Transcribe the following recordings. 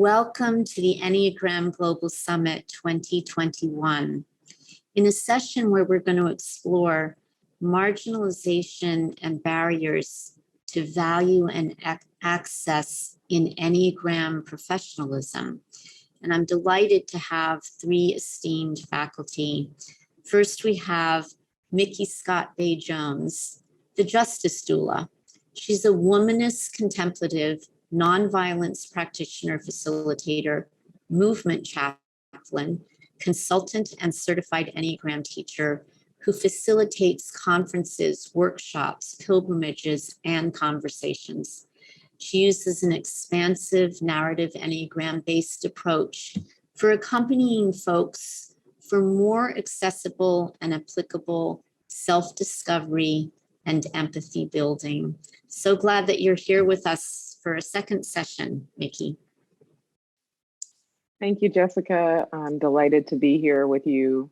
Welcome to the Enneagram Global Summit 2021. In a session where we're going to explore marginalization and barriers to value and access in Enneagram professionalism. And I'm delighted to have three esteemed faculty. First, we have Micky ScottBey Jones, the Justice Doula. She's a womanist contemplative, nonviolence practitioner facilitator, movement chaplain, consultant and certified Enneagram teacher who facilitates conferences, workshops, pilgrimages, and conversations. She uses an expansive narrative Enneagram-based approach for accompanying folks for more accessible and applicable self-discovery and empathy building. So glad that you're here with us for a second session, Micky. Thank you, Jessica. I'm delighted to be here with you,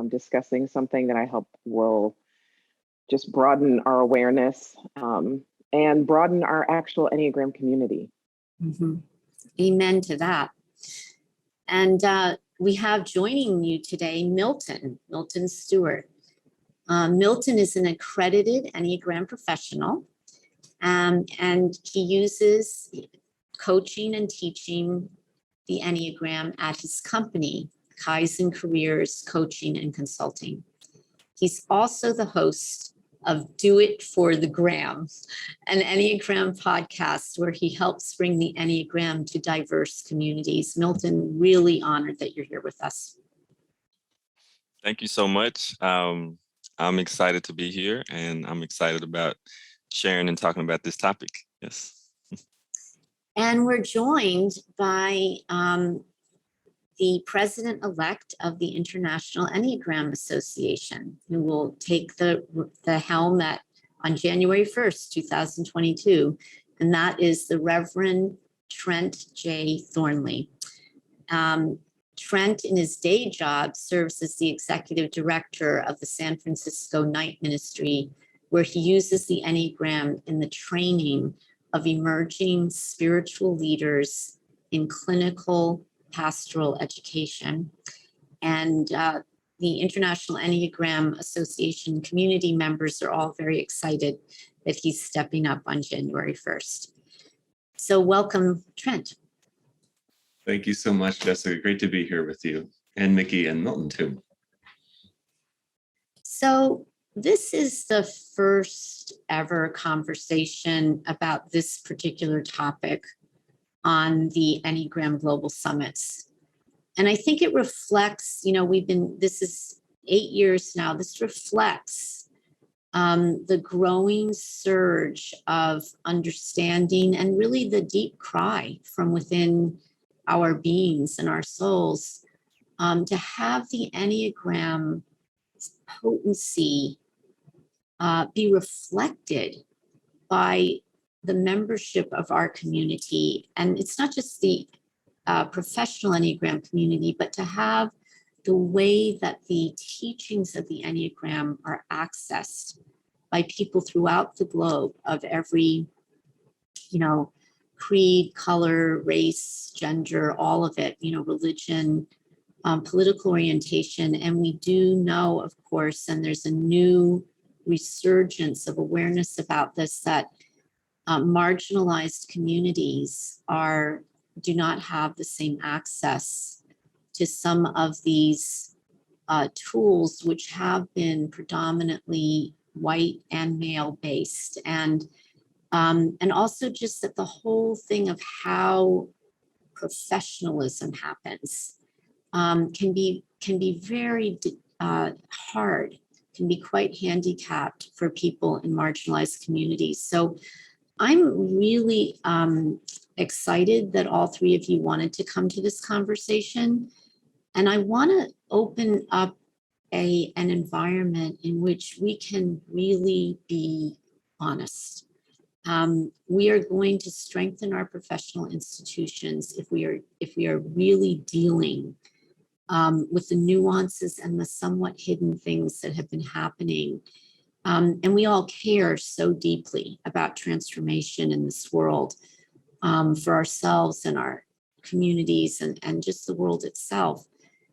discussing something that I hope will just broaden our awareness and broaden our actual Enneagram community. Mm-hmm. Amen to that. And we have joining you today, Milton Stewart. Milton is an accredited Enneagram professional, and he uses coaching and teaching the Enneagram at his company, Kaizen Careers Coaching and Consulting. He's also the host of Do It for the Gram, an Enneagram podcast where he helps bring the Enneagram to diverse communities. Milton, really honored that you're here with us. Thank you so much. I'm excited to be here, and I'm excited about sharing and talking about this topic. Yes. And we're joined by the president-elect of the International Enneagram Association, who will take the helm on January 1st, 2022, and that is the Reverend Trent J. Thornley. Trent, in his day job, serves as the executive director of the San Francisco Night Ministry, where he uses the Enneagram in the training of emerging spiritual leaders in clinical pastoral education. And the International Enneagram Association community members are all very excited that he's stepping up on January 1st. So welcome, Trent. Thank you so much, Jessica. Great to be here with you, and Micky and Milton too. So this is the first ever conversation about this particular topic on the Enneagram Global Summits. And I think it reflects, this is 8 years now, this reflects the growing surge of understanding and really the deep cry from within our beings and our souls to have the Enneagram potency be reflected by the membership of our community. And it's not just the professional Enneagram community, but to have the way that the teachings of the Enneagram are accessed by people throughout the globe of every, creed, color, race, gender, all of it, religion, political orientation. And we do know, of course, and there's a new resurgence of awareness about this, that marginalized communities do not have the same access to some of these tools, which have been predominantly white and male based. And also just that the whole thing of how professionalism happens can be very hard, can be quite handicapped for people in marginalized communities. So I'm really excited that all three of you wanted to come to this conversation. And I want to open up an environment in which we can really be honest. We are going to strengthen our professional institutions if we are really dealing with the nuances and the somewhat hidden things that have been happening. And we all care so deeply about transformation in this world for ourselves and our communities and just the world itself.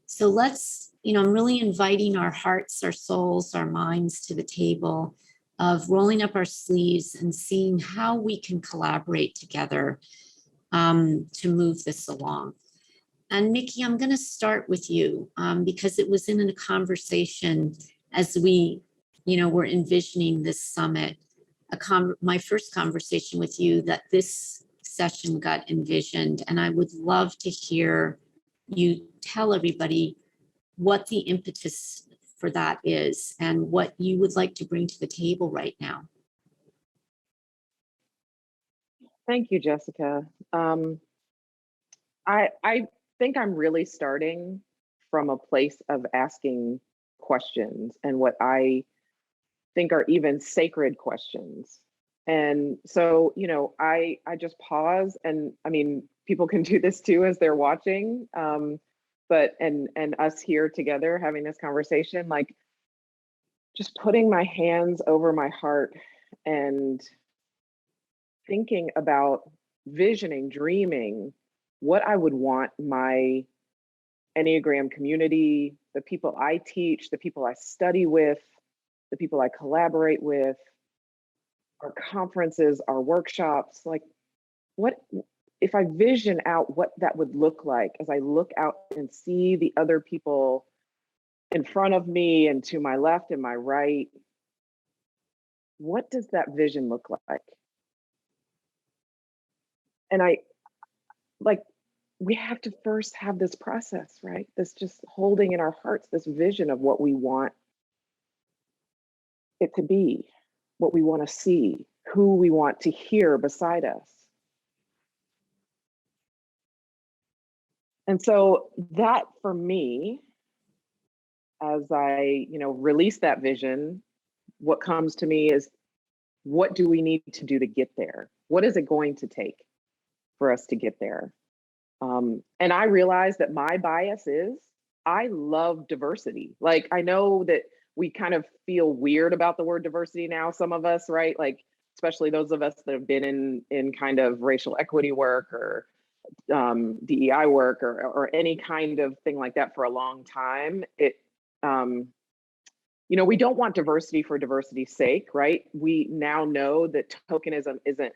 So let's, I'm really inviting our hearts, our souls, our minds to the table of rolling up our sleeves and seeing how we can collaborate together to move this along. And Micky, I'm going to start with you because it was in a conversation as we, were envisioning this summit, my first conversation with you that this session got envisioned. And I would love to hear you tell everybody what the impetus for that is and what you would like to bring to the table right now. Thank you, Jessica. I think I'm really starting from a place of asking questions and what I think are even sacred questions. And so, I just pause, and I mean, people can do this too as they're watching, but us here together having this conversation, like just putting my hands over my heart and thinking about visioning, dreaming what I would want my Enneagram community, the people I teach, the people I study with, the people I collaborate with, our conferences, our workshops, like what if I vision out what that would look like as I look out and see the other people in front of me and to my left and my right, what does that vision look like? And we have to first have this process, right? This just holding in our hearts, this vision of what we want it to be, what we want to see, who we want to hear beside us. And so that for me, as I, release that vision, what comes to me is, what do we need to do to get there? What is it going to take for us to get there? And I realize that my bias is I love diversity. Like, I know that we kind of feel weird about the word diversity now, some of us, right? Like, especially those of us that have been in kind of racial equity work or DEI work or any kind of thing like that for a long time. We don't want diversity for diversity's sake, right? We now know that tokenism isn't,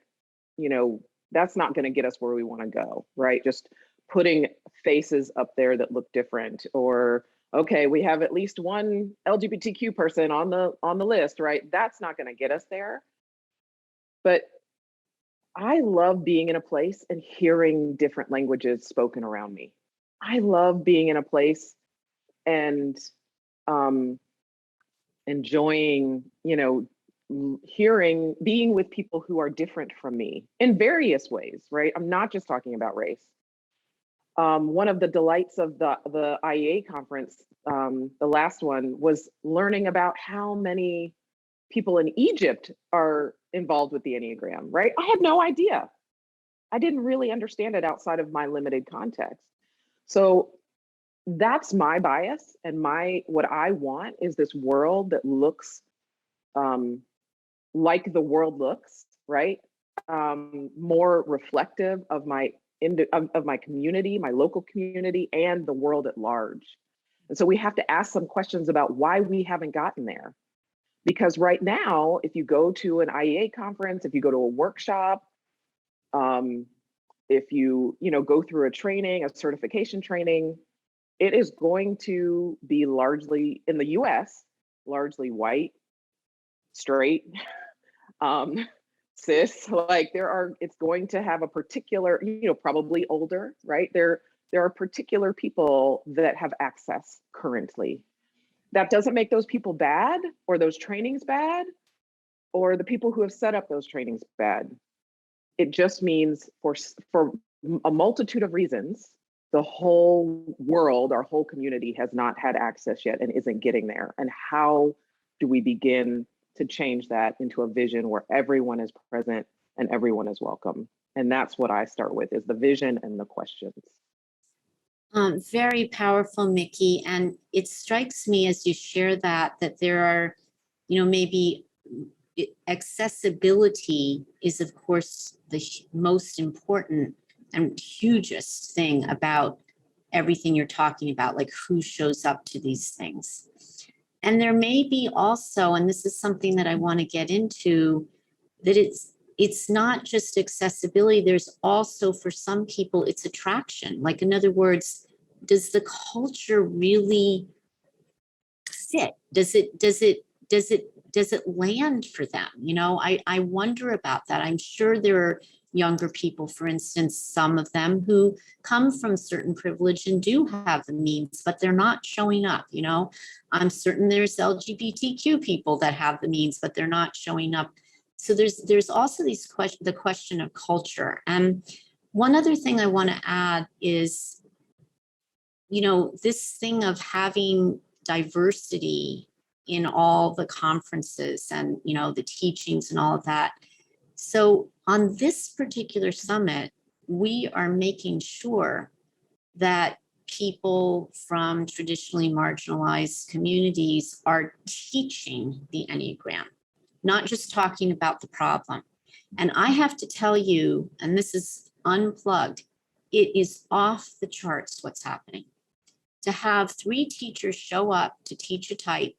that's not going to get us where we want to go, right? Just putting faces up there that look different, or okay, we have at least one LGBTQ person on the list, right? That's not going to get us there. But I love being in a place and hearing different languages spoken around me. I love being in a place and enjoying, being with people who are different from me in various ways, right? I'm not just talking about race. One of the delights of the IEA conference, the last one, was learning about how many people in Egypt are involved with the Enneagram, right? I had no idea. I didn't really understand it outside of my limited context. So that's my bias, and what I want is this world that looks like the world looks, right? More reflective of my community, my local community, and the world at large. And so we have to ask some questions about why we haven't gotten there. Because right now, if you go to an IEA conference, if you go to a workshop, if you go through a training, a certification training, it is going to be largely in the US, largely white, straight, cis. Like it's going to have a particular, probably older, right? There are particular people that have access currently. That doesn't make those people bad or those trainings bad or the people who have set up those trainings bad. It just means for a multitude of reasons, the whole world, our whole community has not had access yet and isn't getting there. And how do we begin to change that into a vision where everyone is present and everyone is welcome? And that's what I start with, is the vision and the questions. Very powerful, Micky. And it strikes me as you share that there are, maybe accessibility is, of course, the most important and hugest thing about everything you're talking about, like who shows up to these things. And there may be also, and this is something that I want to get into, that it's not just accessibility. There's also, for some people, it's attraction. Like, in other words, does the culture really fit? Does it land for them? You know, I wonder about that. I'm sure there are younger people, for instance, some of them who come from certain privilege and do have the means, but they're not showing up. You know, I'm certain there's LGBTQ people that have the means, but they're not showing up. So there's also the question of culture. And one other thing I want to add is, you know, this thing of having diversity in all the conferences and, you know, the teachings and all of that. So on this particular summit, we are making sure that people from traditionally marginalized communities are teaching the Enneagram, not just talking about the problem. And I have to tell you, and this is unplugged, it is off the charts what's happening. To have 3 teachers show up to teach a type,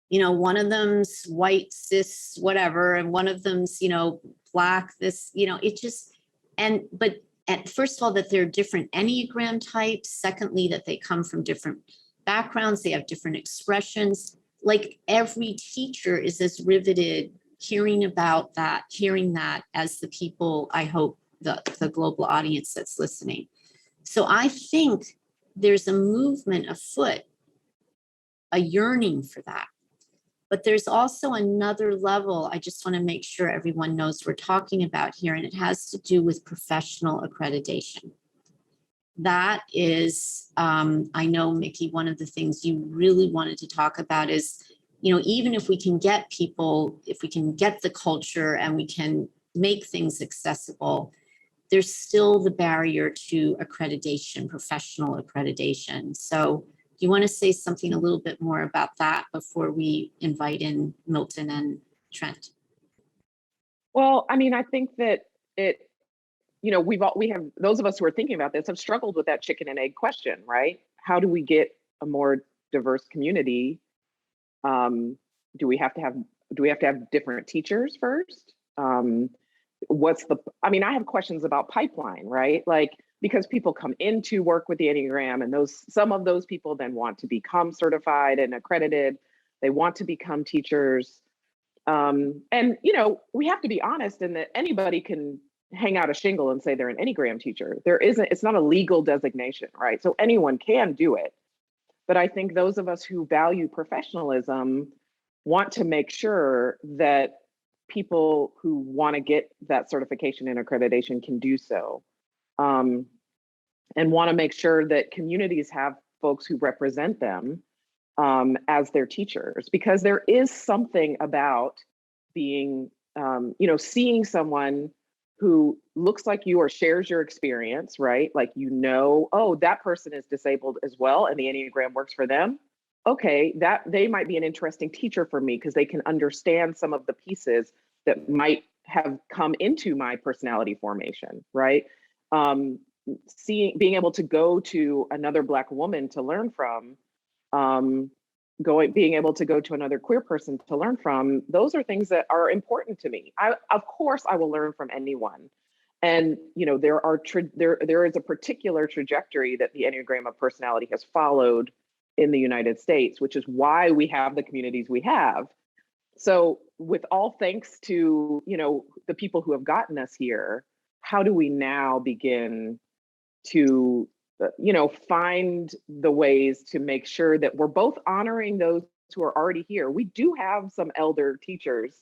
you know, one of them's white, cis, whatever, and one of them's, you know, black, this, you know, it just, but first of all, that they're different Enneagram types. Secondly, that they come from different backgrounds, they have different expressions. Like, every teacher is as riveted hearing about that, hearing that, as the people, I hope, the global audience that's listening. So I think there's a movement afoot, a yearning for that. But there's also another level I just want to make sure everyone knows we're talking about here, and it has to do with professional accreditation. That is, I know, Micky, one of the things you really wanted to talk about is, you know, even if we can get people, if we can get the culture and we can make things accessible, there's still the barrier to accreditation, professional accreditation. So do you want to say something a little bit more about that before we invite in Milton and Trent? Well, I mean, I think that it, you know, we have, those of us who are thinking about this have struggled with that chicken and egg question, right? How do we get a more diverse community? Do we have to have different teachers first? I mean, I have questions about pipeline, right? Like, because people come in to work with the Enneagram, and some of those people then want to become certified and accredited. They want to become teachers. And, you know, we have to be honest in that anybody can hang out a shingle and say they're an Enneagram teacher. It's not a legal designation, right? So anyone can do it. But I think those of us who value professionalism want to make sure that people who want to get that certification and accreditation can do so. And want to make sure that communities have folks who represent them as their teachers, because there is something about being, you know, seeing someone who looks like you or shares your experience, right? Like, you know, oh, that person is disabled as well, and the Enneagram works for them. Okay, that they might be an interesting teacher for me because they can understand some of the pieces that might have come into my personality formation, right? Being able to go to another Black woman to learn from, being able to go to another queer person to learn from, those are things that are important to me. Of course, I will learn from anyone. And, you know, there is a particular trajectory that the Enneagram of Personality has followed in the United States, which is why we have the communities we have. So with all thanks to, you know, the people who have gotten us here, how do we now begin to, you know, find the ways to make sure that we're both honoring those who are already here? We do have some elder teachers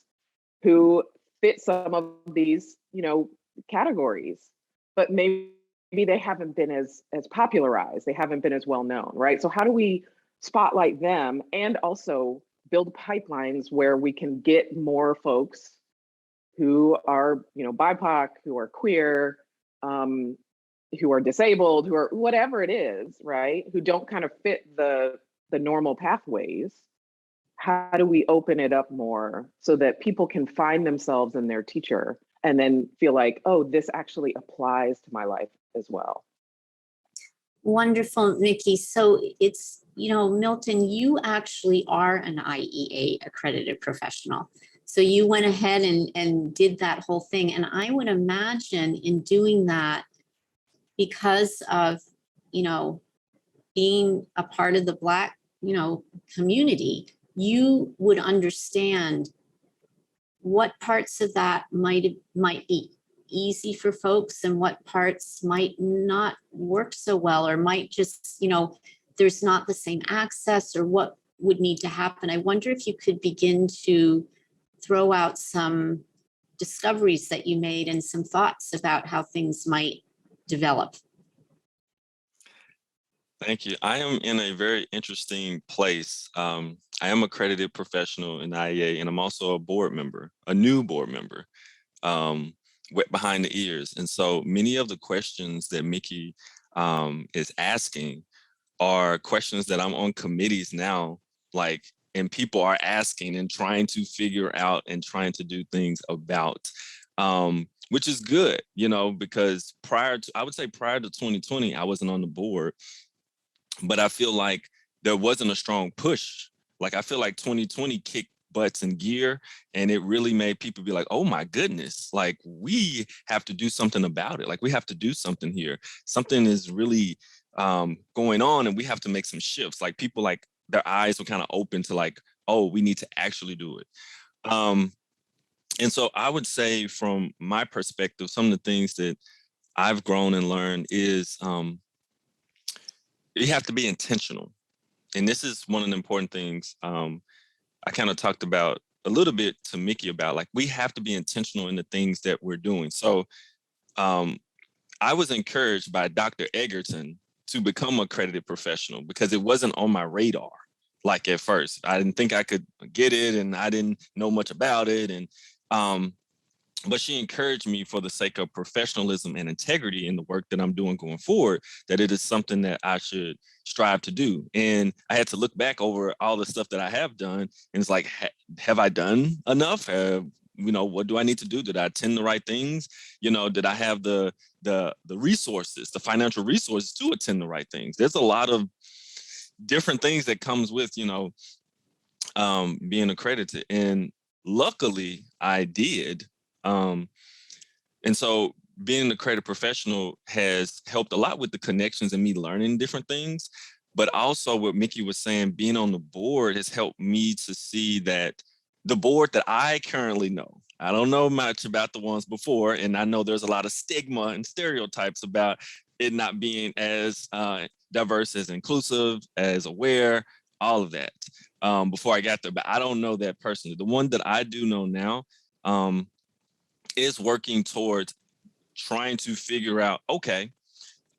who fit some of these, you know, categories, but maybe they haven't been as popularized, they haven't been as well known, right? So how do we spotlight them and also build pipelines where we can get more folks who are, you know, BIPOC, who are queer, who are disabled, who are whatever it is, right? Who don't kind of fit the normal pathways. How do we open it up more so that people can find themselves in their teacher? and then feel like, oh, this actually applies to my life as well. Wonderful, Micky. So it's, Milton, you actually are an IEA accredited professional. So you went ahead and did that whole thing. And I would imagine in doing that, because of, being a part of the Black, community, you would understand what parts of that might be easy for folks and what parts might not work so well, or might just, there's not the same access, or what would need to happen. I wonder if you could begin to throw out some discoveries that you made and some thoughts about how things might develop. Thank you. I am in a very interesting place. I am accredited professional in IEA, and I'm also a board member, a new board member, wet behind the ears. And so many of the questions that Micky is asking are questions that I'm on committees now, and people are asking and trying to figure out and trying to do things about, which is good, because prior to 2020, I wasn't on the board. But I feel like there wasn't a strong push. I feel like 2020 kicked butts in gear, and it really made people be like, oh my goodness, we have to do something about it. We have to do something here. Something is really going on, and we have to make some shifts. People, their eyes were kind of open to oh, we need to actually do it. And so I would say from my perspective, some of the things that I've grown and learned is you have to be intentional. And this is one of the important things I kind of talked about a little bit to Micky about, we have to be intentional in the things that we're doing. So I was encouraged by Dr. Egerton to become an accredited professional because it wasn't on my radar. At first, I didn't think I could get it, and I didn't know much about it. And but she encouraged me, for the sake of professionalism and integrity in the work that I'm doing going forward, that it is something that I should strive to do. And I had to look back over all the stuff that I have done, and it's have I done enough? What do I need to do? Did I attend the right things? Did I have the resources, the financial resources to attend the right things? There's a lot of different things that comes with, being accredited. And luckily I did. And so being an accredited professional has helped a lot with the connections and me learning different things. But also what Micky was saying, being on the board has helped me to see that the board that I currently know, I don't know much about the ones before, and I know there's a lot of stigma and stereotypes about it not being as diverse, as inclusive, as aware, all of that before I got there. But I don't know that personally. The one that I do know now is working towards trying to figure out, okay,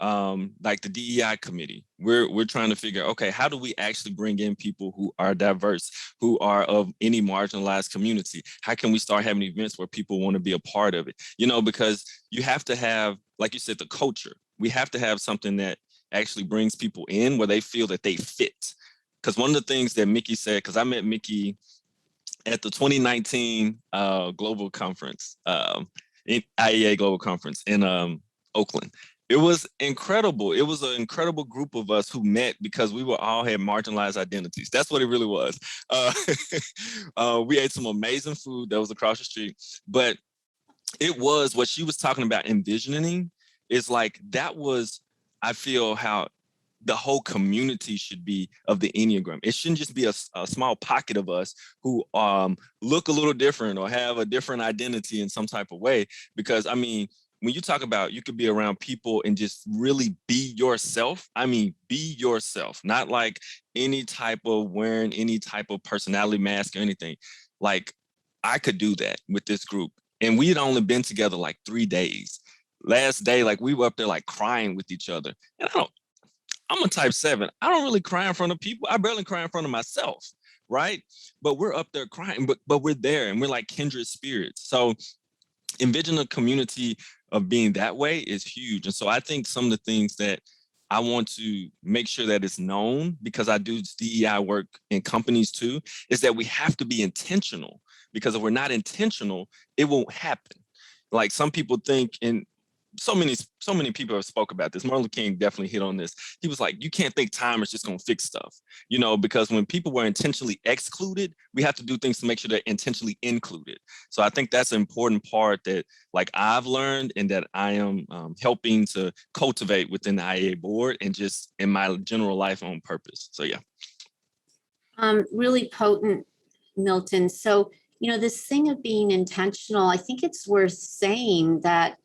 the DEI committee, we're trying to figure, okay, how do we actually bring in people who are diverse, who are of any marginalized community? How can we start having events where people want to be a part of it? Because you have to have, like you said, the culture. We have to have something that actually brings people in where they feel that they fit. Because one of the things that Micky said, because I met Micky at the 2019 global conference, IEA global conference in Oakland. It was incredible. It was an incredible group of us who met because we all had marginalized identities. That's what it really was. We ate some amazing food that was across the street, but it was what she was talking about envisioning is that was, I feel, how the whole community should be of the Enneagram. It shouldn't just be a small pocket of us who look a little different or have a different identity in some type of way. Because when you talk about, you could be around people and just really be yourself. Be yourself, not any type of wearing any type of personality mask or anything. I could do that with this group. And we had only been together 3 days. Last day, we were up there crying with each other. And I'm a type 7. I don't really cry in front of people. I barely cry in front of myself, right? But we're up there crying, but we're there and we're kindred spirits. So envision a community of being that way is huge. And so I think some of the things that I want to make sure that it's known, because I do DEI work in companies too, is that we have to be intentional, because if we're not intentional, it won't happen. like some people think, and so many people have spoke about this. Martin Luther King definitely hit on this. He was like, you can't think time is just going to fix stuff, you know, because when people were intentionally excluded, we have to do things to make sure they're intentionally included. So I think that's an important part that like I've learned and that I am helping to cultivate within the IAA board and just in my general life on purpose. So yeah. Really potent, Milton. So, you know, this thing of being intentional, I think it's worth saying that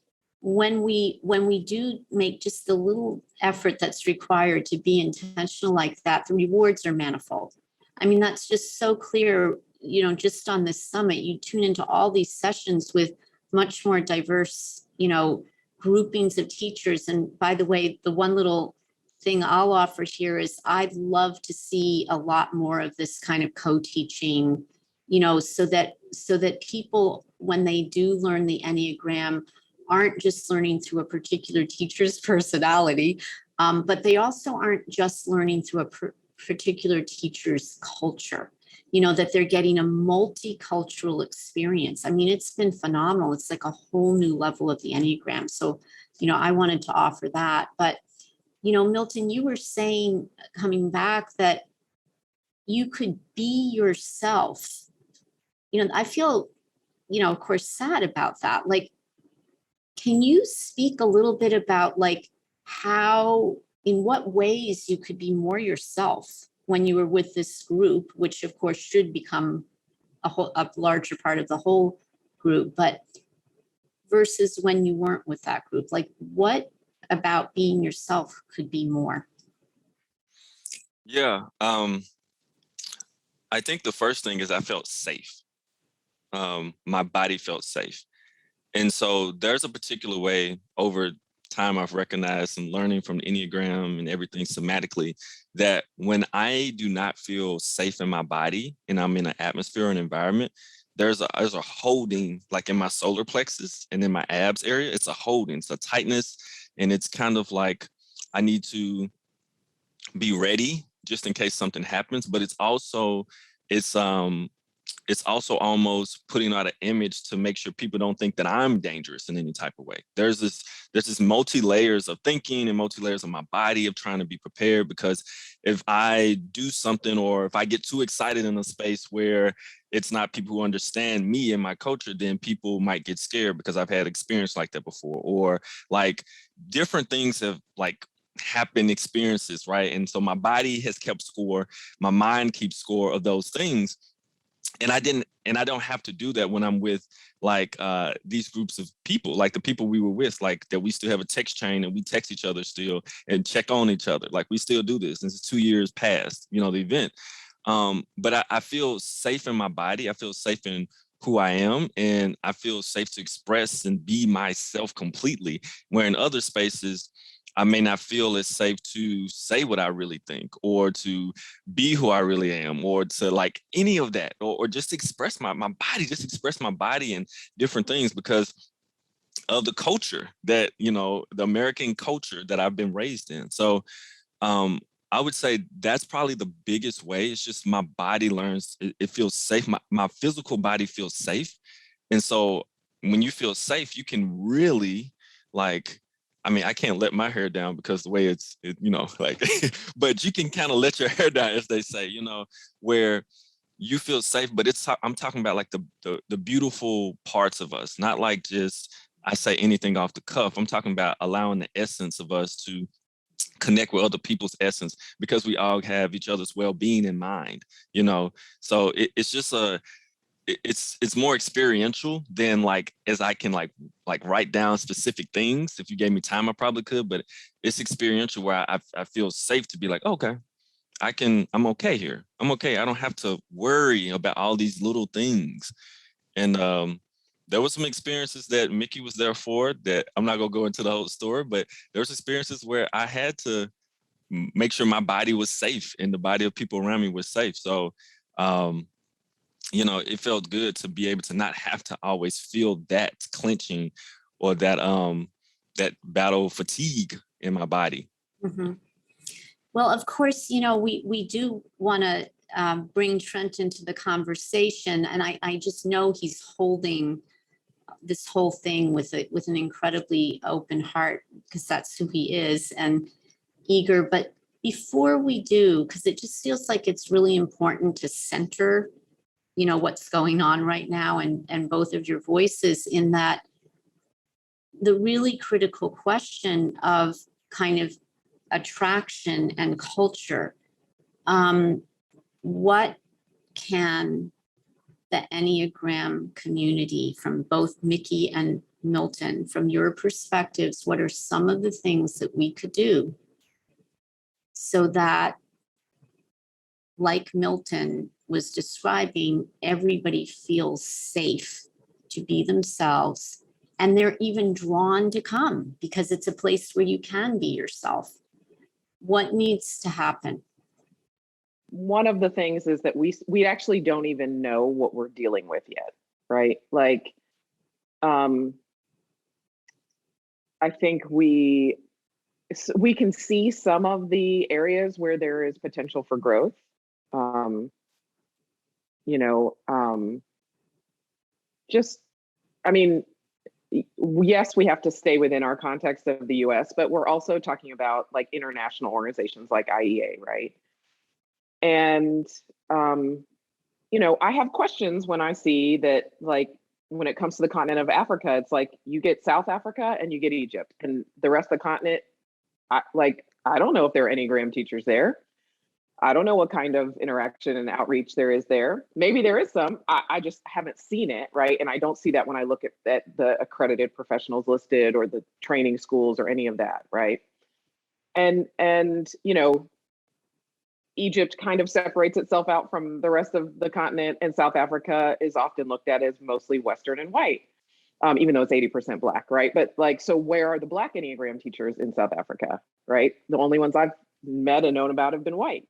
when we do make just the little effort that's required to be intentional like that, the rewards are manifold. I mean, that's just so clear, you know, just on this summit, you tune into all these sessions with much more diverse, you know, groupings of teachers. And by the way, the one little thing I'll offer here is I'd love to see a lot more of this kind of co-teaching, you know, so that people, when they do learn the Enneagram, aren't just learning through a particular teacher's personality, but they also aren't just learning through a particular teacher's culture, you know, that they're getting a multicultural experience. I mean, it's been phenomenal. It's like a whole new level of the Enneagram. So, you know, I wanted to offer that. But, you know, Milton, you were saying, coming back, that you could be yourself. You know, I feel, you know, of course, sad about that. Like, can you speak a little bit about like how, in what ways you could be more yourself when you were with this group, which of course should become a larger part of the whole group, but versus when you weren't with that group? Like, what about being yourself could be more? Yeah. I think the first thing is I felt safe. My body felt safe. And so there's a particular way over time I've recognized and learning from the Enneagram and everything somatically that when I do not feel safe in my body and I'm in an atmosphere or an environment, there's a holding like in my solar plexus and in my abs area. It's a holding, it's a tightness. And it's kind of like I need to be ready just in case something happens. But it's also almost putting out an image to make sure people don't think that I'm dangerous in any type of way. There's this multi-layers of thinking and multi-layers of my body of trying to be prepared, because if I do something or if I get too excited in a space where it's not people who understand me and my culture, then people might get scared because I've had experience like that before, or like different things have like happened experiences, right? And so my body has kept score, my mind keeps score of those things. And I don't have to do that when I'm with like these groups of people, like the people we were with, like that we still have a text chain and we text each other still and check on each other. Like we still do this. This is 2 years past, you know, the event. But I feel safe in my body. I feel safe in who I am, and I feel safe to express and be myself completely, where in other spaces, I may not feel as safe to say what I really think or to be who I really am or to like any of that or just express my body, just express my body and different things because of the culture that, you know, the American culture that I've been raised in. So I would say that's probably the biggest way. It's just my body learns, it feels safe. My physical body feels safe. And so when you feel safe, you can really like, I mean, I can't let my hair down because the way you know, like, but you can kind of let your hair down, as they say, you know, where you feel safe. But I'm talking about like the beautiful parts of us, not like just I say anything off the cuff. I'm talking about allowing the essence of us to connect with other people's essence because we all have each other's well-being in mind, you know. So it's just it's more experiential than like as I can like write down specific things. If you gave me time, I probably could, but it's experiential where I feel safe to be like, okay, I'm okay here. I'm okay. I don't have to worry about all these little things. And there was some experiences that Micky was there for that I'm not gonna go into the whole story, but there was experiences where I had to make sure my body was safe and the body of people around me was safe. So you know, it felt good to be able to not have to always feel that clenching or that that battle fatigue in my body. Mm-hmm. Well, of course, you know, we do want to bring Trent into the conversation, and I just know he's holding this whole thing with an incredibly open heart, because that's who he is, and eager. But before we do, because it just feels like it's really important to center, what's going on right now, and both of your voices in that, the really critical question of kind of attraction and culture. What can the Enneagram community, from both Micky and Milton, from your perspectives, what are some of the things that we could do so that, like Milton was describing, everybody feels safe to be themselves, and they're even drawn to come because it's a place where you can be yourself? What needs to happen? One of the things is that we actually don't even know what we're dealing with yet, right? Like, I think we can see some of the areas where there is potential for growth. Yes, we have to stay within our context of the US, but we're also talking about like international organizations like IEA, right? And, I have questions when I see that, like, when it comes to the continent of Africa, it's like you get South Africa and you get Egypt, and the rest of the continent, I don't know if there are Enneagram teachers there. I don't know what kind of interaction and outreach there is there. Maybe there is some. I just haven't seen it, right? And I don't see that when I look at the accredited professionals listed or the training schools or any of that, right? And Egypt kind of separates itself out from the rest of the continent, and South Africa is often looked at as mostly Western and white, even though it's 80% Black, right? But so where are the Black Enneagram teachers in South Africa, right? The only ones I've met and known about have been white.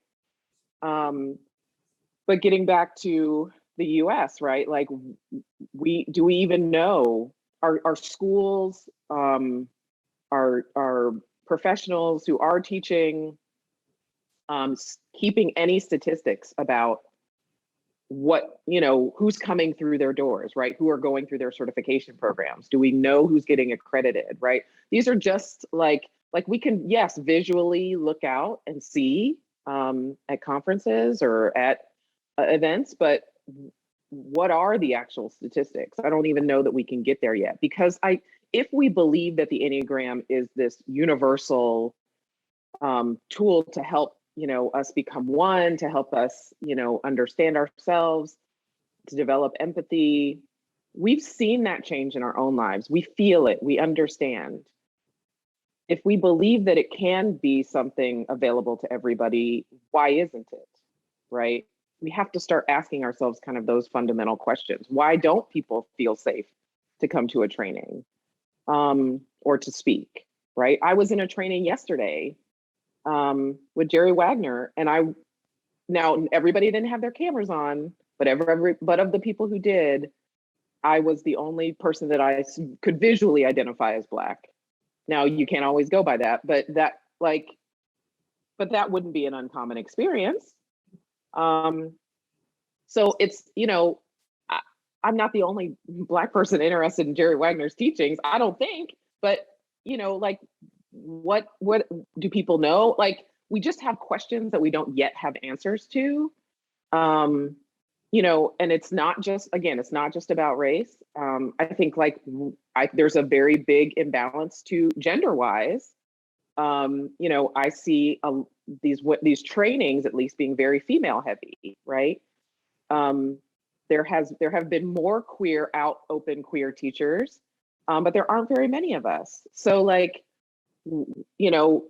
But getting back to the US, right? Like, do we even know, our schools, our professionals who are teaching, keeping any statistics about what, who's coming through their doors, right? Who are going through their certification programs? Do we know who's getting accredited, right? These are just like we can, yes, visually look out and see at conferences or at events, but what are the actual statistics? I don't even know that we can get there yet, because if we believe that the Enneagram is this universal tool to help us become one, to help us understand ourselves, to develop empathy, we've seen that change in our own lives. We feel it, we understand. If we believe that it can be something available to everybody, why isn't it, right? We have to start asking ourselves kind of those fundamental questions. Why don't people feel safe to come to a training or to speak, right? I was in a training yesterday with Jerry Wagner, and now everybody didn't have their cameras on, but of the people who did, I was the only person that I could visually identify as Black. Now, you can't always go by that, but that wouldn't be an uncommon experience. So it's, I'm not the only Black person interested in Jerry Wagner's teachings, I don't think, but, what do people know? Like, we just have questions that we don't yet have answers to. And it's not just about race. I think there's a very big imbalance to gender-wise. I see these trainings at least being very female heavy, right? There have been more open queer teachers, but there aren't very many of us. So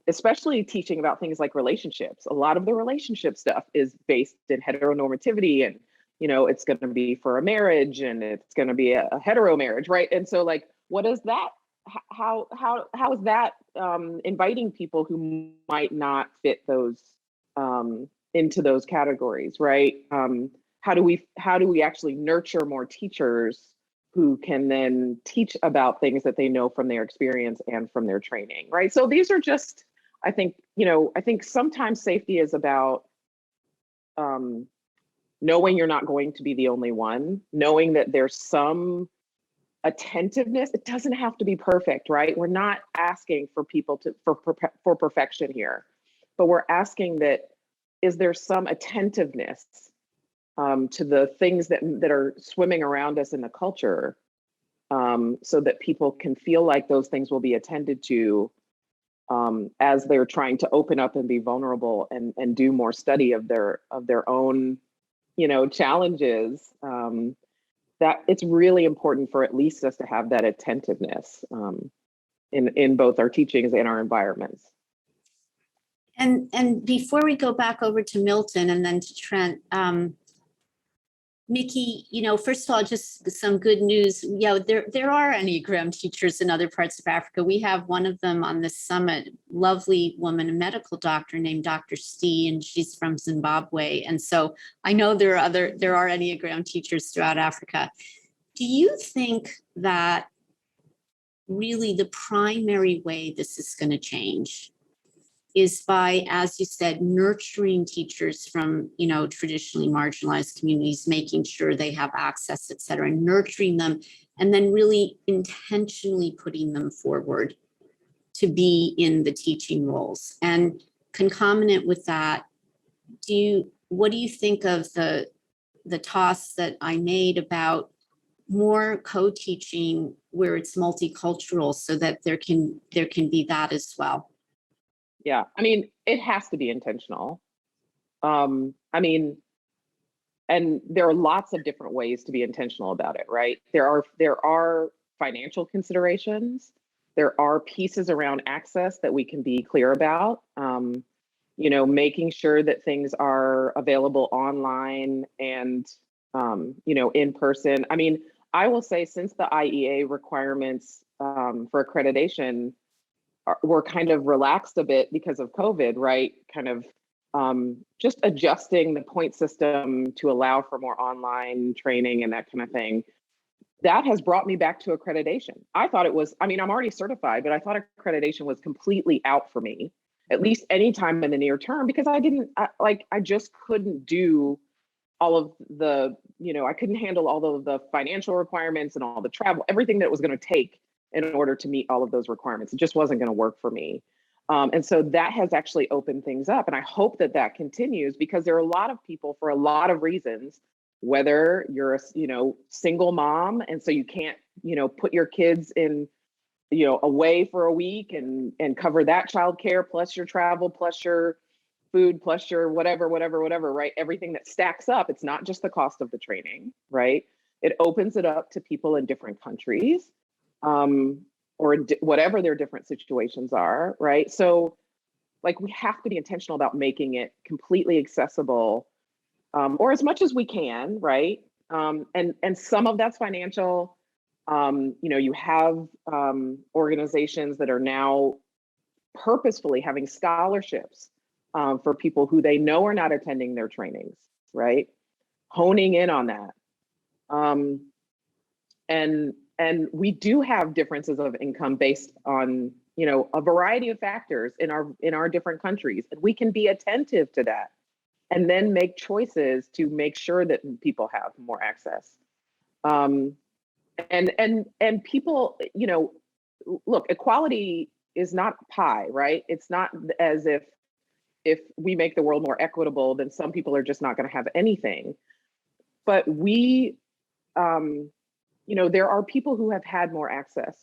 especially teaching about things like relationships, a lot of the relationship stuff is based in heteronormativity, and it's going to be for a marriage, and it's going to be a hetero marriage, right? And so what is that? How is that inviting people who might not fit those into those categories, right? How do we actually nurture more teachers who can then teach about things that they know from their experience and from their training, right? So these are just, I think sometimes safety is about knowing you're not going to be the only one, knowing that there's some attentiveness, it doesn't have to be perfect, right? We're not asking for people for perfection here, but we're asking that, is there some attentiveness to the things that are swimming around us in the culture, so that people can feel like those things will be attended to as they're trying to open up and be vulnerable and do more study of their own, challenges. That it's really important for at least us to have that attentiveness in both our teachings and our environments. And before we go back over to Milton and then to Trent, Micky, first of all, just some good news. Yeah, there are Enneagram teachers in other parts of Africa. We have one of them on this summit, lovely woman, a medical doctor named Dr. Stee, and she's from Zimbabwe. And so I know there are Enneagram teachers throughout Africa. Do you think that really the primary way this is going to change is by, as you said, nurturing teachers from, traditionally marginalized communities, making sure they have access, et cetera, nurturing them, and then really intentionally putting them forward to be in the teaching roles? And concomitant with that, what do you think of the toss that I made about more co-teaching where it's multicultural, so that there can be that as well? Yeah, it has to be intentional. And there are lots of different ways to be intentional about it, right? There are financial considerations. There are pieces around access that we can be clear about. Making sure that things are available online and, in person. I will say, since the IEA requirements for accreditation were kind of relaxed a bit because of COVID, right? Kind of just adjusting the point system to allow for more online training and that kind of thing. That has brought me back to accreditation. I thought it was, I'm already certified, but I thought accreditation was completely out for me, at least anytime in the near term, because I just couldn't do all of the, I couldn't handle all of the financial requirements and all the travel, everything that it was going to take in order to meet all of those requirements. It just wasn't going to work for me. And so that has actually opened things up. And I hope that continues, because there are a lot of people, for a lot of reasons, whether you're a, single mom, and so you can't, put your kids in, away for a week and cover that childcare plus your travel, plus your food, plus your whatever, right? Everything that stacks up. It's not just the cost of the training, right? It opens it up to people in different countries, or whatever their different situations are, right? So we have to be intentional about making it completely accessible, or as much as we can, right? And some of that's financial. You have organizations that are now purposefully having scholarships for people who they know are not attending their trainings, right? Honing in on that. And we do have differences of income based on, a variety of factors in our different countries. And we can be attentive to that and then make choices to make sure that people have more access. And people, look, equality is not pie, right? It's not as if we make the world more equitable, then some people are just not going to have anything. But we, there are people who have had more access,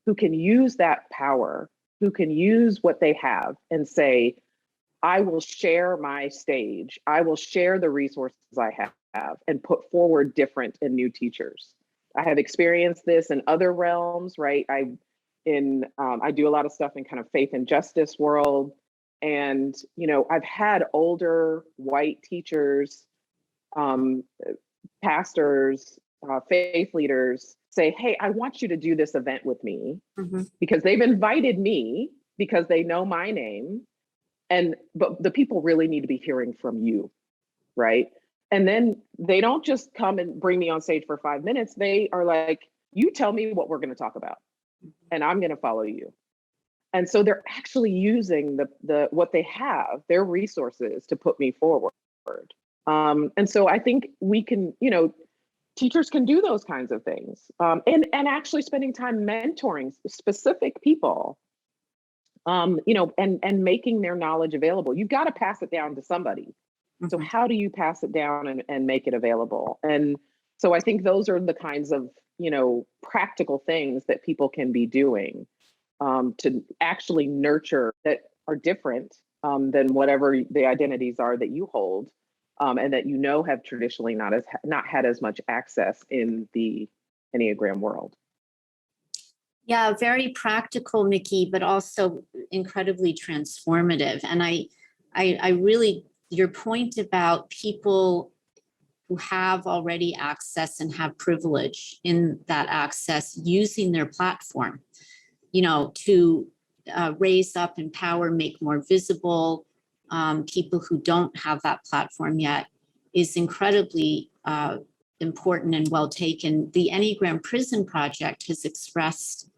who can use that power, who can use what they have and say, I will share my stage, I will share the resources I have and put forward different and new teachers. I have experienced this in other realms, right? I do a lot of stuff in kind of faith and justice world. And, I've had older white teachers, pastors, faith leaders say, hey, I want you to do this event with me, because they've invited me because they know my name. But the people really need to be hearing from you, right? And then they don't just come and bring me on stage for 5 minutes. They are like, you tell me what we're going to talk about, and I'm going to follow you. And so they're actually using the what they have, their resources, to put me forward. And so I think we can, teachers can do those kinds of things, and actually spending time mentoring specific people, and making their knowledge available. You've got to pass it down to somebody. So how do you pass it down and make it available? And so I think those are the kinds of, practical things that people can be doing to actually nurture that are different than whatever the identities are that you hold, and that have traditionally not had as much access in the Enneagram world. Yeah, very practical, Micky, but also incredibly transformative. And I really, your point about people who have already access and have privilege in that access using their platform, to raise up, empower, make more visible people who don't have that platform yet is incredibly important and well taken. The Enneagram Prison Project has expressed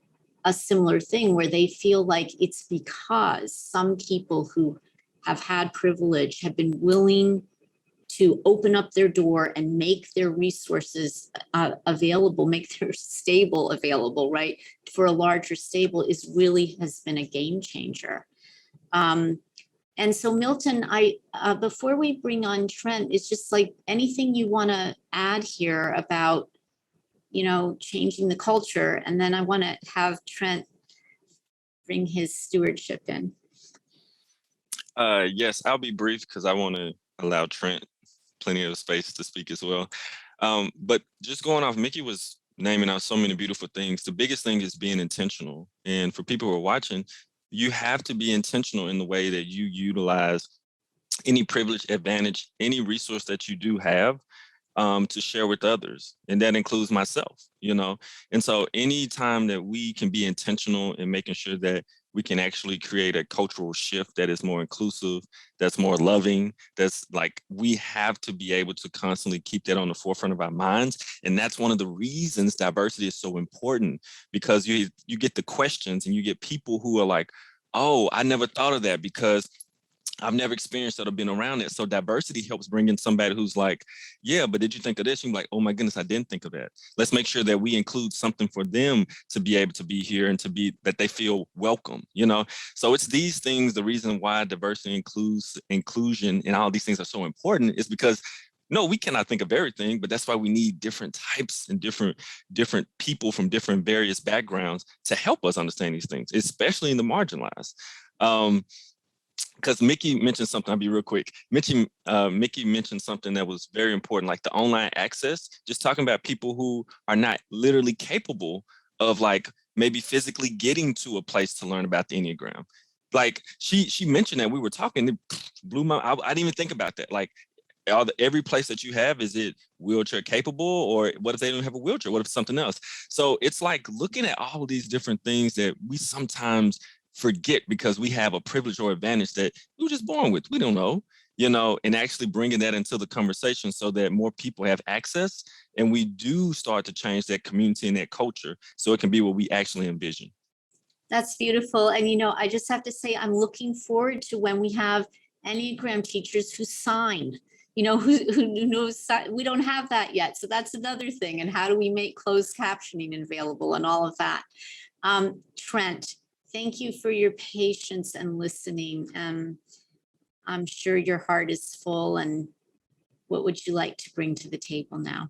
a similar thing where they feel like it's because some people who have had privilege have been willing to open up their door and make their resources available, make their stable available, right, for a larger stable has been a game changer. And so Milton, before we bring on Trent, it's just like anything you want to add here about, changing the culture. And then I want to have Trent bring his stewardship in. Yes, I'll be brief because I want to allow Trent plenty of space to speak as well. But just going off, Micky was naming out so many beautiful things. The biggest thing is being intentional. And for people who are watching, you have to be intentional in the way that you utilize any privilege, advantage, any resource that you do have to share with others. And that includes myself, And so anytime that we can be intentional in making sure that we can actually create a cultural shift that is more inclusive, that's more loving, that's like, we have to be able to constantly keep that on the forefront of our minds. And that's one of the reasons diversity is so important, because you get the questions and you get people who are like, oh, I never thought of that because I've never experienced it or been around it. So diversity helps bring in somebody who's like, yeah, but did you think of this? You're like, oh my goodness, I didn't think of that. Let's make sure that we include something for them to be able to be here and that they feel welcome, So it's these things, the reason why diversity, inclusion, and all these things are so important is because no, we cannot think of everything, but that's why we need different types and different people from different various backgrounds to help us understand these things, especially in the marginalized. Because Micky mentioned something, I'll be real quick. Micky mentioned something that was very important, like the online access, just talking about people who are not literally capable of like maybe physically getting to a place to learn about the Enneagram. Like she mentioned that, we were talking, it blew my, I didn't even think about that. Like every place that you have, is it wheelchair capable, or what if they don't have a wheelchair? What if it's something else? So it's like looking at all of these different things that we sometimes forget because we have a privilege or advantage that we were just born with. We don't know, and actually bringing that into the conversation so that more people have access and we do start to change that community and that culture so it can be what we actually envision. That's beautiful. And, I just have to say, I'm looking forward to when we have Enneagram teachers who sign, who knows, we don't have that yet. So that's another thing. And how do we make closed captioning available and all of that? Trent, thank you for your patience and listening. I'm sure your heart is full. And what would you like to bring to the table now?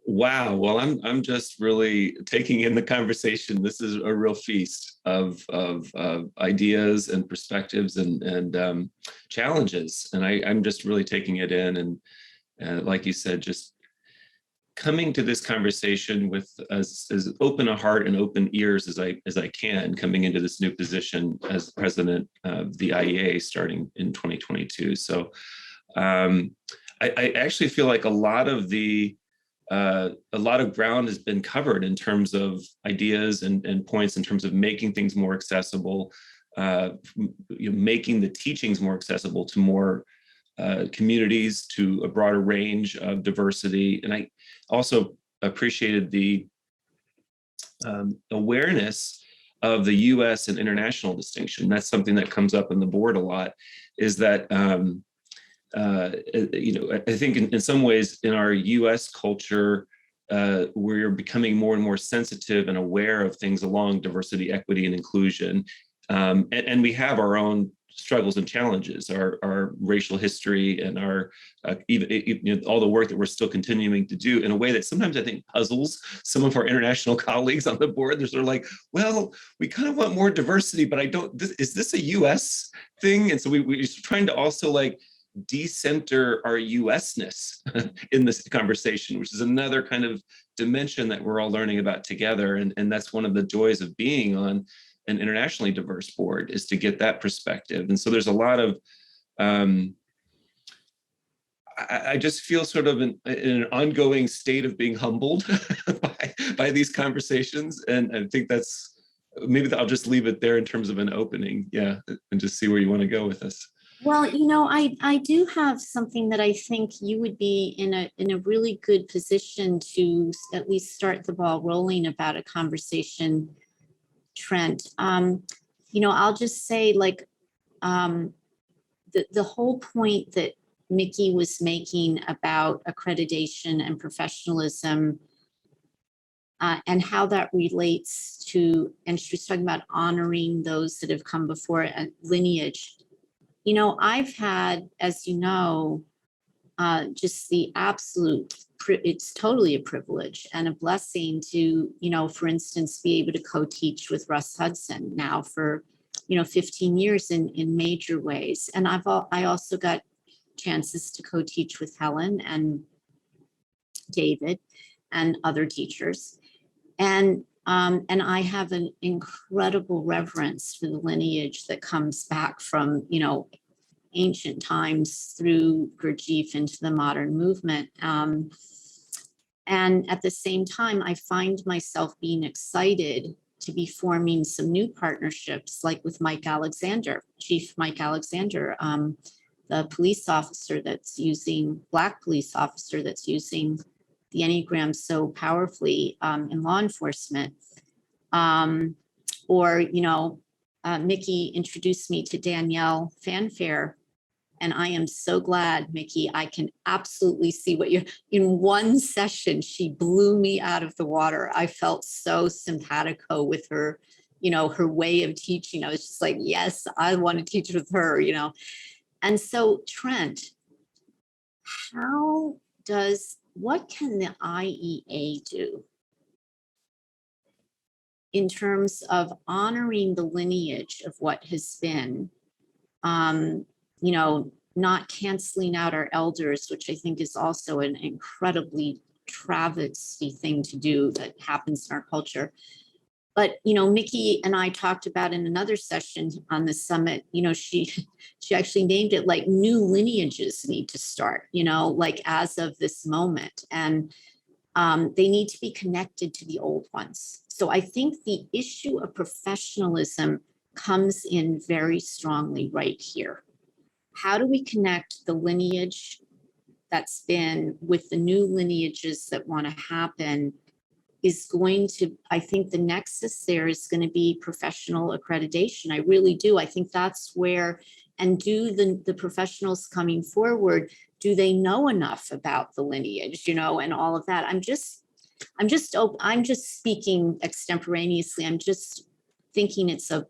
Wow. Well, I'm just really taking in the conversation. This is a real feast of ideas and perspectives and challenges. And I'm just really taking it in. And like you said, just coming to this conversation with as open a heart and open ears as I can, coming into this new position as president of the IEA starting in 2022. So I actually feel like a lot of ground has been covered in terms of ideas and points in terms of making things more accessible, making the teachings more accessible to more communities, to a broader range of diversity. And I also appreciated the awareness of the US and international distinction. That's something that comes up on the board a lot, is that I think in some ways in our US culture, we're becoming more and more sensitive and aware of things along diversity, equity, and inclusion. And we have our own struggles and challenges, our racial history, and our even all the work that we're still continuing to do in a way that sometimes I think puzzles some of our international colleagues on the board. They're sort of like, well, we kind of want more diversity, but is this a US thing? And so we're trying to also like decenter our US-ness in this conversation, which is another kind of dimension that we're all learning about together. And that's one of the joys of being on an internationally diverse board, is to get that perspective. And so there's a lot of, I just feel sort of in an ongoing state of being humbled by these conversations. And I think that's, maybe I'll just leave it there in terms of an opening. Yeah. And just see where you want to go with this. Well, I do have something that I think you would be in a really good position to at least start the ball rolling about a conversation, Trent. I'll just say, like, the whole point that Micky was making about accreditation and professionalism, and how that relates to, and she was talking about honoring those that have come before a lineage. I've had, as you know, just the absolute, it's totally a privilege and a blessing to, for instance, be able to co-teach with Russ Hudson now for, 15 years in major ways. And I also got chances to co-teach with Helen and David and other teachers. And I have an incredible reverence for the lineage that comes back from, ancient times through Gurdjieff into the modern movement. And at the same time, I find myself being excited to be forming some new partnerships, like with Mike Alexander, Chief Mike Alexander, the police officer Black police officer that's using the Enneagram so powerfully in law enforcement. Micky introduced me to Danielle Fanfare. And I am so glad, Micky, I can absolutely see what in one session, she blew me out of the water. I felt so simpatico with her, her way of teaching. I was just like, yes, I want to teach with her, And so, Trent, what can the IEA do in terms of honoring the lineage of what has been, not canceling out our elders, which I think is also an incredibly travesty thing to do that happens in our culture. But, Micky and I talked about in another session on the summit, she actually named it like new lineages need to start, like as of this moment. And they need to be connected to the old ones. So I think the issue of professionalism comes in very strongly right here. How do we connect the lineage that's been with the new lineages that want to happen is going to, I think the nexus there is going to be professional accreditation. I really do. I think that's where, and do the professionals coming forward, do they know enough about the lineage, and all of that? I'm just speaking extemporaneously. I'm just thinking it's a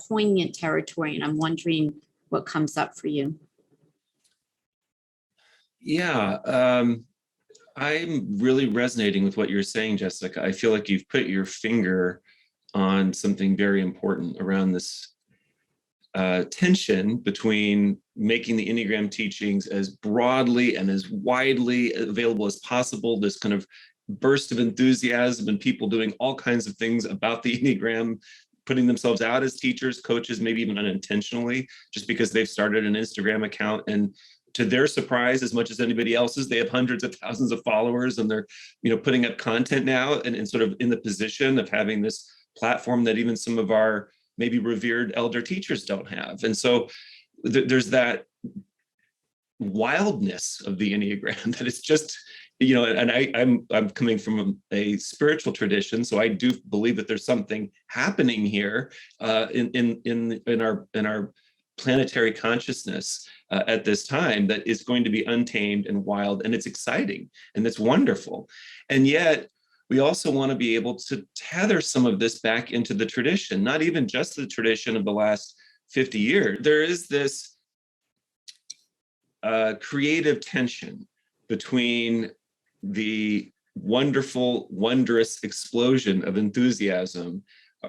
poignant territory, and I'm wondering what comes up for you. Yeah, I'm really resonating with what you're saying, Jessica. I feel like you've put your finger on something very important around this tension between making the Enneagram teachings as broadly and as widely available as possible, this kind of burst of enthusiasm and people doing all kinds of things about the Enneagram, putting themselves out as teachers, coaches, maybe even unintentionally, just because they've started an Instagram account. And to their surprise, as much as anybody else's, they have hundreds of thousands of followers, and they're, putting up content now and sort of in the position of having this platform that even some of our maybe revered elder teachers don't have. And so there's that wildness of the Enneagram that it's just, and I'm coming from a spiritual tradition, so I do believe that there's something happening here in our planetary consciousness at this time that is going to be untamed and wild, and it's exciting and it's wonderful. And yet we also want to be able to tether some of this back into the tradition, not even just the tradition of the last 50 years. There is this creative tension between the wonderful, wondrous explosion of enthusiasm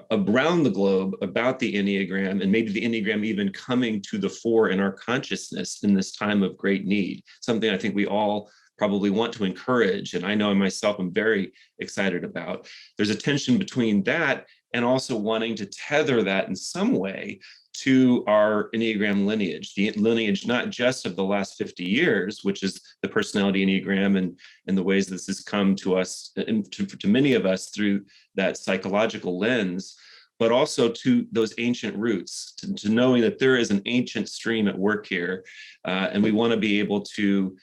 around the globe about the Enneagram, and maybe the Enneagram even coming to the fore in our consciousness in this time of great need, something I think we all probably want to encourage. And I know I myself am very excited about. There's a tension between that and also wanting to tether that in some way to our Enneagram lineage, the lineage not just of the last 50 years, which is the personality Enneagram and the ways this has come to us, and to many of us through that psychological lens, but also to those ancient roots, to knowing that there is an ancient stream at work here. And we want to be able to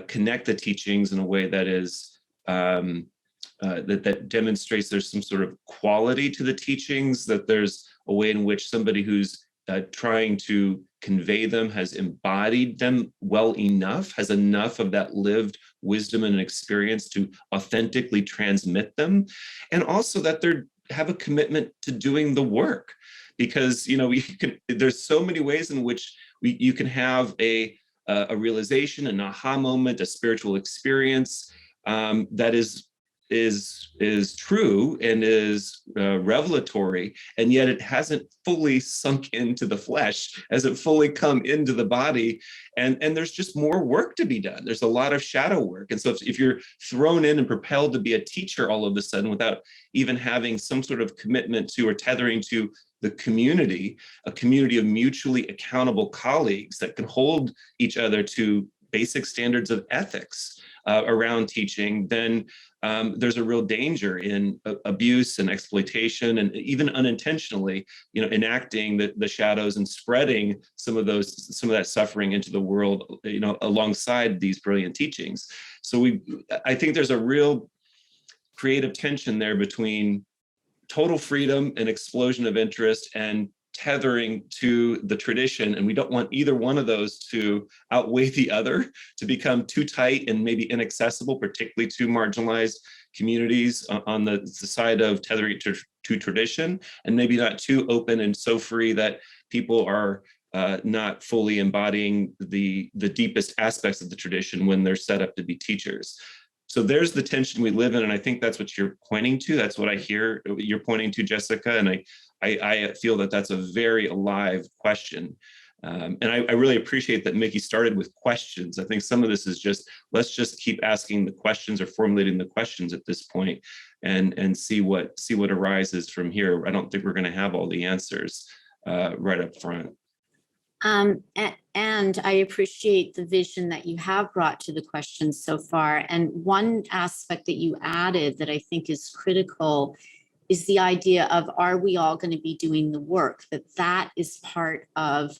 connect the teachings in a way that is that demonstrates there's some sort of quality to the teachings, that there's a way in which somebody who's trying to convey them has embodied them well enough, has enough of that lived wisdom and experience to authentically transmit them, and also that they have a commitment to doing the work. Because there's so many ways in which you can have a realization, an aha moment, a spiritual experience that is true and is revelatory, and yet it hasn't fully sunk into the flesh, hasn't fully come into the body, and there's just more work to be done. There's a lot of shadow work. And so if you're thrown in and propelled to be a teacher all of a sudden without even having some sort of commitment to or tethering to the community, a community of mutually accountable colleagues that can hold each other to basic standards of ethics around teaching, then there's a real danger in abuse and exploitation, and even unintentionally, enacting the shadows and spreading some of that suffering into the world, alongside these brilliant teachings. So I think there's a real creative tension there between total freedom and explosion of interest and tethering to the tradition, and we don't want either one of those to outweigh the other, to become too tight and maybe inaccessible, particularly to marginalized communities on the side of tethering to tradition, and maybe not too open and so free that people are not fully embodying the deepest aspects of the tradition when they're set up to be teachers. So there's the tension we live in, and I think that's what you're pointing to. That's what I hear you're pointing to, Jessica, and I feel that that's a very alive question. And I really appreciate that Micky started with questions. I think some of this is just, let's just keep asking the questions or formulating the questions at this point, and see what arises from here. I don't think we're going to have all the answers right up front. And I appreciate the vision that you have brought to the questions so far. And one aspect that you added that I think is critical is the idea of, are we all going to be doing the work? That is part of,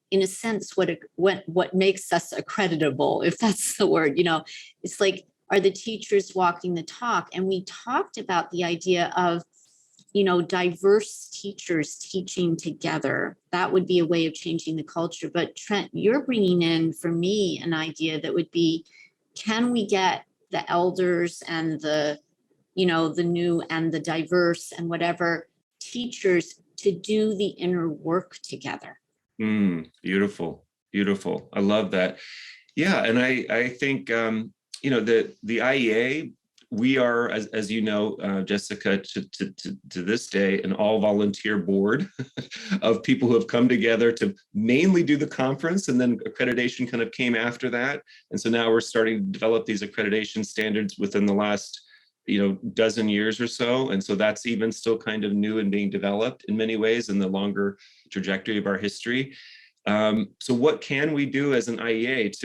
in a sense, what makes us accreditable, if that's the word. It's like, are the teachers walking the talk? And we talked about the idea of, diverse teachers teaching together. That would be a way of changing the culture. But Trent, you're bringing in, for me, an idea that would be, can we get the elders and the new and the diverse and whatever teachers to do the inner work together? Beautiful. I love that. Yeah, and I think the IEA, we are, as you know, Jessica, to this day, an all-volunteer board of people who have come together to mainly do the conference, and then accreditation kind of came after that. And so now we're starting to develop these accreditation standards within the last dozen years or so. And so that's even still kind of new and being developed in many ways in the longer trajectory of our history. So what can we do as an IEA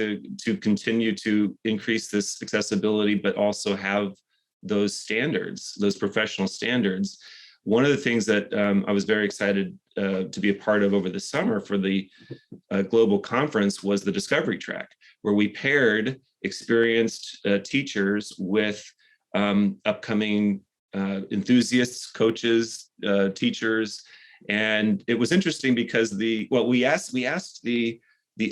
to continue to increase this accessibility, but also have those standards, those professional standards? One of the things that I was very excited to be a part of over the summer for the global conference was the discovery track, where we paired experienced teachers with upcoming enthusiasts, coaches, teachers, And it was interesting because we asked the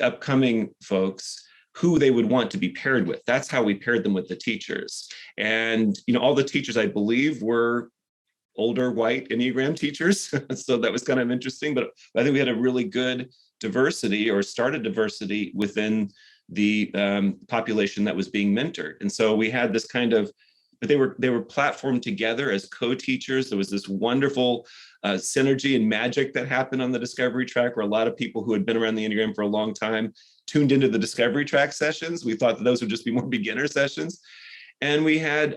upcoming folks who they would want to be paired with. That's how we paired them with the teachers. And, all the teachers, I believe, were older white Enneagram teachers. So that was kind of interesting, but I think we had a really good diversity, or started diversity, within the population that was being mentored. And so we had this kind of, but they were platformed together as co-teachers. There was this wonderful synergy and magic that happened on the discovery track, where a lot of people who had been around the Enneagram for a long time tuned into the discovery track sessions. We thought that those would just be more beginner sessions. And we had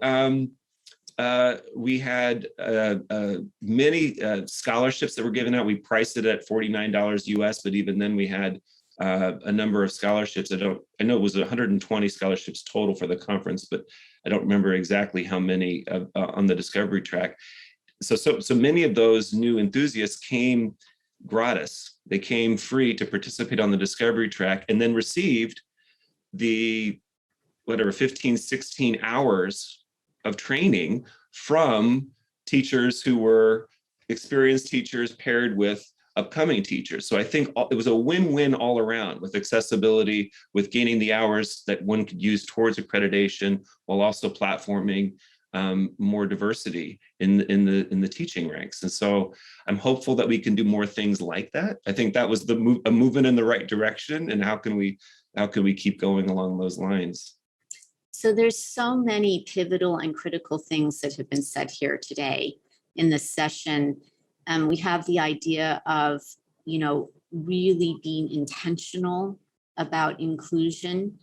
many scholarships that were given out. We priced it at $49 US, but even then we had a number of scholarships. I know it was 120 scholarships total for the conference, but I don't remember exactly how many on the discovery track. So many of those new enthusiasts came gratis. They came free to participate on the discovery track, and then received the 15, 16 hours of training from teachers who were experienced teachers paired with upcoming teachers. So I think it was a win-win all around, with accessibility, with gaining the hours that one could use towards accreditation, while also platforming more diversity in the teaching ranks. And so I'm hopeful that we can do more things like that. I think that was a movement in the right direction. And how can we keep going along those lines? So there's so many pivotal and critical things that have been said here today in this session. We have the idea of, really being intentional about inclusion,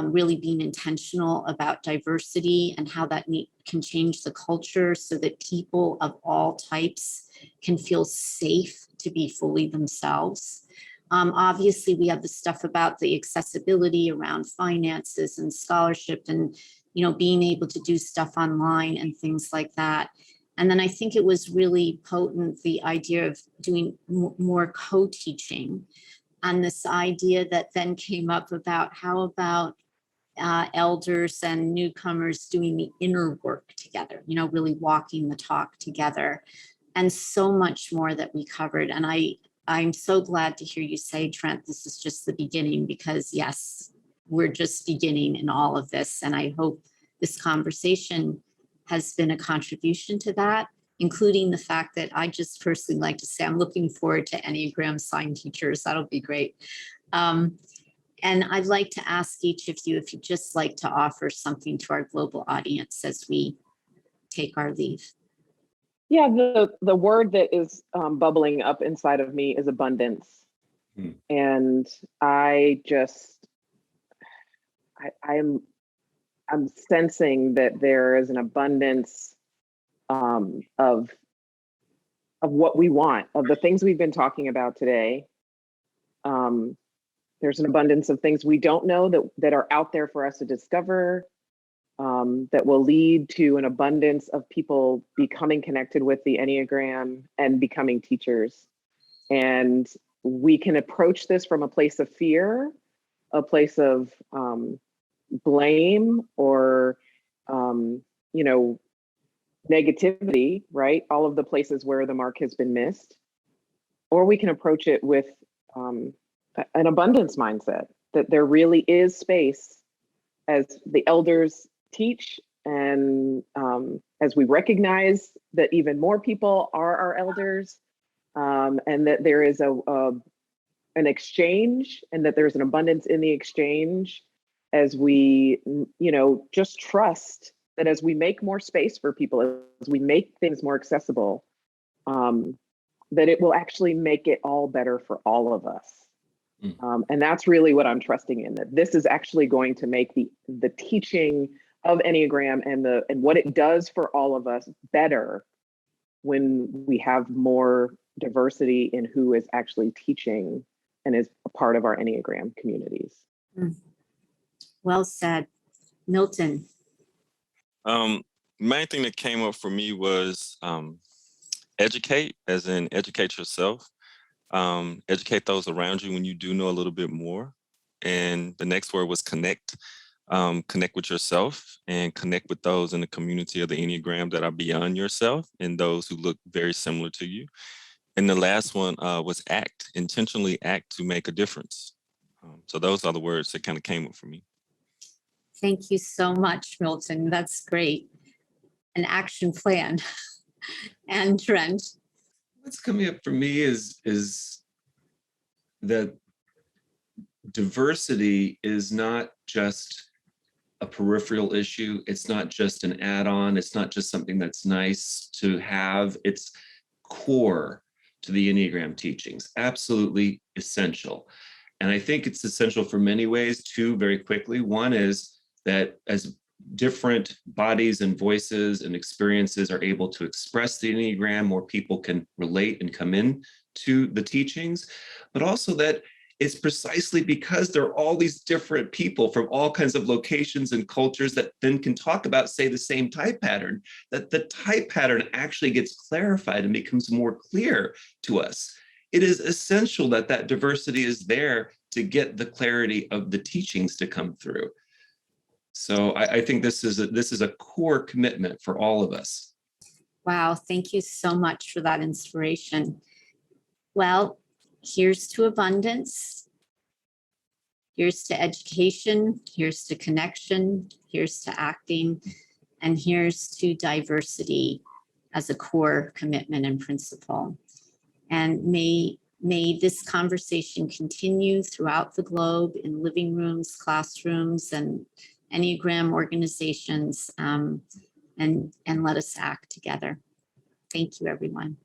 really being intentional about diversity, and how that can change the culture so that people of all types can feel safe to be fully themselves. Obviously, we have the stuff about the accessibility around finances and scholarship, and being able to do stuff online and things like that. And then I think it was really potent, the idea of doing more co-teaching, and this idea that then came up about how about elders and newcomers doing the inner work together, really walking the talk together, and so much more that we covered. And I'm so glad to hear you say, Trent, this is just the beginning, because yes, we're just beginning in all of this. And I hope this conversation has been a contribution to that, including the fact that I just personally like to say, I'm looking forward to Enneagram sign teachers. That'll be great. And I'd like to ask each of you if you'd just like to offer something to our global audience as we take our leave. Yeah, the word that is bubbling up inside of me is abundance. And I'm sensing that there is an abundance of what we want, of the things we've been talking about today. There's an abundance of things we don't know that are out there for us to discover, that will lead to an abundance of people becoming connected with the Enneagram and becoming teachers. And we can approach this from a place of fear, a place of blame, or negativity, right? All of the places where the mark has been missed. Or we can approach it with an abundance mindset, that there really is space as the elders teach, and as we recognize that even more people are our elders, and that there is an exchange, and that there's an abundance in the exchange, as we just trust that as we make more space for people, as we make things more accessible, that it will actually make it all better for all of us. And that's really what I'm trusting in, that this is actually going to make the teaching of Enneagram and what it does for all of us better when we have more diversity in who is actually teaching and is a part of our Enneagram communities. Well said. Milton. Main thing that came up for me was educate, as in educate yourself. Educate those around you when you do know a little bit more. And the next word was connect. Connect with yourself and connect with those in the community of the Enneagram that are beyond yourself and those who look very similar to you. And the last one was act, intentionally act to make a difference. So those are the words that kind of came up for me. Thank you so much, Milton. That's great. An action plan. And Trent. What's coming up for me is that diversity is not just a peripheral issue. It's not just an add-on. It's not just something that's nice to have. It's core to the Enneagram teachings, absolutely essential. And I think it's essential for many ways, too, very quickly. One is that as different bodies and voices and experiences are able to express the Enneagram, more people can relate and come in to the teachings, but also that it's precisely because there are all these different people from all kinds of locations and cultures that then can talk about, say, the same type pattern, that the type pattern actually gets clarified and becomes more clear to us. It is essential that that diversity is there to get the clarity of the teachings to come through. So I think this is a core commitment for all of us. Wow, thank you so much for that inspiration. Well, here's to abundance. Here's to education. Here's to connection. Here's to acting. And here's to diversity as a core commitment and principle. And may this conversation continue throughout the globe in living rooms, classrooms, and Enneagram organizations, and let us act together. Thank you, everyone.